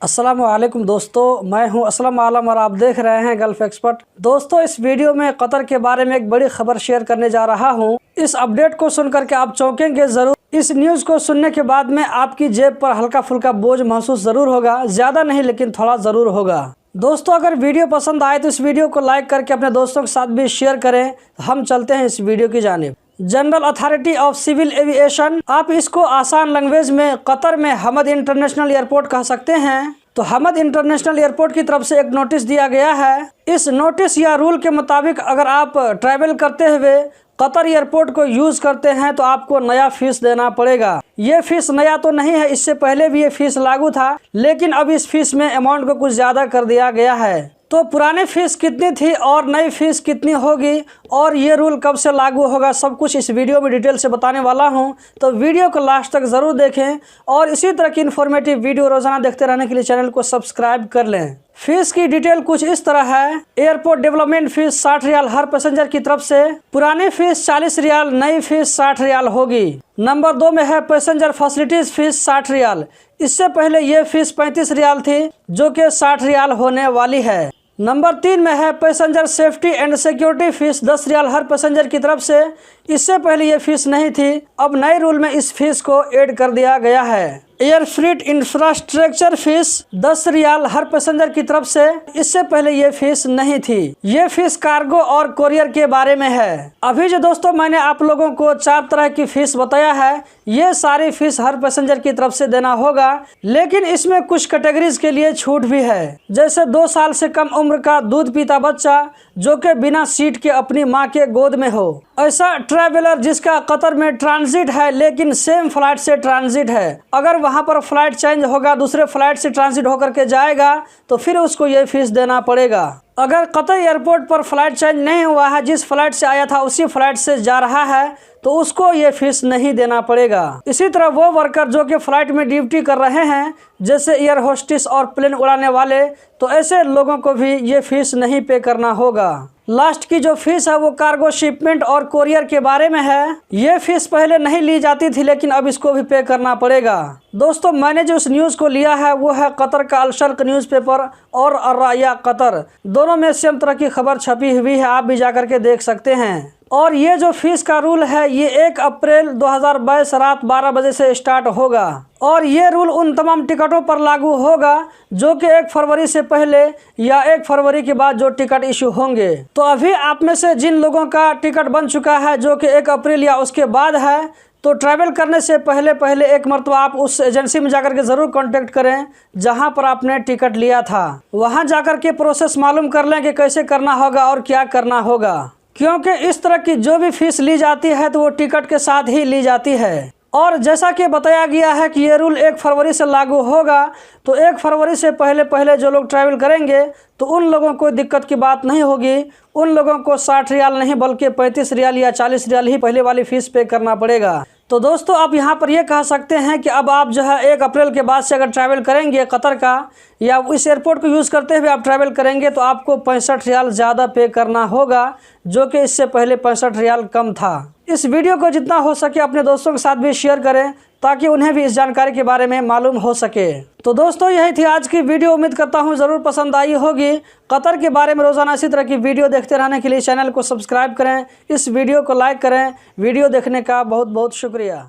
अस्सलाम वालेकुम दोस्तों, मैं हूं असलम आलम और आप देख रहे हैं गल्फ एक्सपर्ट। दोस्तों, इस वीडियो में कतर के बारे में एक बड़ी खबर शेयर करने जा रहा हूं। इस अपडेट को सुनकर के आप चौंकेंगे ज़रूर। इस न्यूज़ को सुनने के बाद में आपकी जेब पर हल्का फुल्का बोझ महसूस ज़रूर होगा, ज़्यादा नहीं लेकिन थोड़ा ज़रूर होगा। दोस्तों, अगर वीडियो पसंद आए तो इस वीडियो को लाइक करके अपने दोस्तों के साथ भी शेयर करें। हम चलते हैं इस वीडियो की जानिब। General authority of civil aviation, आप इसको आसान लैंग्वेज में कतर में हमद इंटरनेशनल एयरपोर्ट कह सकते हैं। तो हमद इंटरनेशनल एयरपोर्ट की तरफ से एक नोटिस दिया गया है। इस नोटिस या रूल के मुताबिक अगर आप ट्रैवल करते हुए कतर एयरपोर्ट को यूज़ करते हैं तो आपको नया फीस देना पड़ेगा। ये फीस नया तो नहीं है, इससे पहले भी ये फीस लागू था, लेकिन अब इस फीस में अमाउंट को कुछ ज़्यादा कर दिया गया है। तो पुरानी फीस कितनी थी और नई फीस कितनी होगी और ये रूल कब से लागू होगा, सब कुछ इस वीडियो में डिटेल से बताने वाला हूं। तो वीडियो को लास्ट तक ज़रूर देखें और इसी तरह की इन्फॉर्मेटिव वीडियो रोज़ाना देखते रहने के लिए चैनल को सब्सक्राइब कर लें। फीस की डिटेल कुछ इस तरह है। एयरपोर्ट डेवलपमेंट फीस 60 रियाल हर पैसेंजर की तरफ से। पुरानी फीस 40 रियाल, नई फीस 60 रियाल होगी। नंबर 2 में है पैसेंजर फैसिलिटीज फीस 60 रियाल। इससे पहले ये फीस 35 रियाल थी, जो कि 60 रियाल होने वाली है। नंबर 3 में है passenger safety and security fees 10 riyal हर पैसेंजर की तरफ से। इससे पहले ये फीस नहीं थी, अब नए रूल में इस फीस को ऐड कर दिया गया है। Air fleet infrastructure fees 10 riyal हर पैसेंजर की तरफ से। इससे पहले ये फीस नहीं थी। ये फीस कार्गो और कोरियर के बारे में है। अभी जो दोस्तों मैंने आप लोगों को 4 तरह की फीस बताया है, ये सारी फीस हर पैसेंजर की तरफ से देना होगा, लेकिन इसमें कुछ कैटेगरीज के लिए छूट भी है। जैसे 2 साल से कम उम्र का दूध पीता बच्चा जो कि बिना सीट के अपनी माँ के गोद में हो। ऐसा ट्रैवलर जिसका कतर में ट्रांजिट है लेकिन सेम फ्लाइट से ट्रांजिट है, अगर वहाँ पर फ्लाइट चेंज होगा, दूसरे फ्लाइट से ट्रांजिट होकर के जाएगा तो फिर उसको ये फीस देना पड़ेगा। अगर कतर एयरपोर्ट पर फ्लाइट चेंज नहीं हुआ है, जिस फ्लाइट से आया था उसी फ्लाइट से जा रहा है, तो उसको ये फीस नहीं देना पड़ेगा। इसी तरह वो वर्कर जो कि फ्लाइट में ड्यूटी कर रहे हैं, जैसे एयर होस्टेस और प्लेन उड़ाने वाले, तो ऐसे लोगों को भी ये फीस नहीं पे करना होगा। लास्ट की जो फीस है वो कार्गो शिपमेंट और कोरियर के बारे में है। ये फीस पहले नहीं ली जाती थी, लेकिन अब इसको भी पे करना पड़ेगा। दोस्तों, मैंने जो इस न्यूज़ को लिया है वो है कतर का अल-शर्क न्यूज़पेपर और अर्राया कतर, दोनों में सेम तरह की खबर छपी हुई है, आप भी जाकर के देख सकते हैं। और ये जो फीस का रूल है ये 1 अप्रैल 2022 रात 12 बजे से स्टार्ट होगा और ये रूल उन तमाम टिकटों पर लागू होगा जो कि 1 फरवरी से पहले या 1 फरवरी के बाद जो टिकट इशू होंगे। तो अभी आप में से जिन लोगों का टिकट बन चुका है जो कि 1 अप्रैल या उसके बाद है, तो ट्रैवल करने से पहले एक मरतबा आप उस एजेंसी में जाकर के ज़रूर कांटेक्ट करें जहां पर आपने टिकट लिया था। वहां जाकर के प्रोसेस मालूम कर लें कि कैसे करना होगा और क्या करना होगा, क्योंकि इस तरह की जो भी फीस ली जाती है तो वो टिकट के साथ ही ली जाती है। और जैसा कि बताया गया है कि ये रूल 1 फरवरी से लागू होगा, तो 1 फरवरी से पहले जो लोग ट्रैवल करेंगे तो उन लोगों को दिक्कत की बात नहीं होगी। उन लोगों को 60 रियाल नहीं बल्कि 35 रियाल या 40 रियाल ही पहले वाली फ़ीस पे करना पड़ेगा। तो दोस्तों, आप यहाँ पर ये कह सकते हैं कि अब आप जो है 1 अप्रैल के बाद से अगर ट्रैवल करेंगे कतर का या इस एयरपोर्ट को यूज़ करते हुए आप ट्रैवल करेंगे तो आपको 65 रियाल ज़्यादा पे करना होगा, जो कि इससे पहले 65 रियाल कम था। इस वीडियो को जितना हो सके अपने दोस्तों के साथ भी शेयर करें ताकि उन्हें भी इस जानकारी के बारे में मालूम हो सके। तो दोस्तों, यही थी आज की वीडियो। उम्मीद करता हूँ ज़रूर पसंद आई होगी। कतर के बारे में रोज़ाना इसी तरह की वीडियो देखते रहने के लिए चैनल को सब्सक्राइब करें, इस वीडियो को लाइक करें। वीडियो देखने का बहुत बहुत शुक्रिया।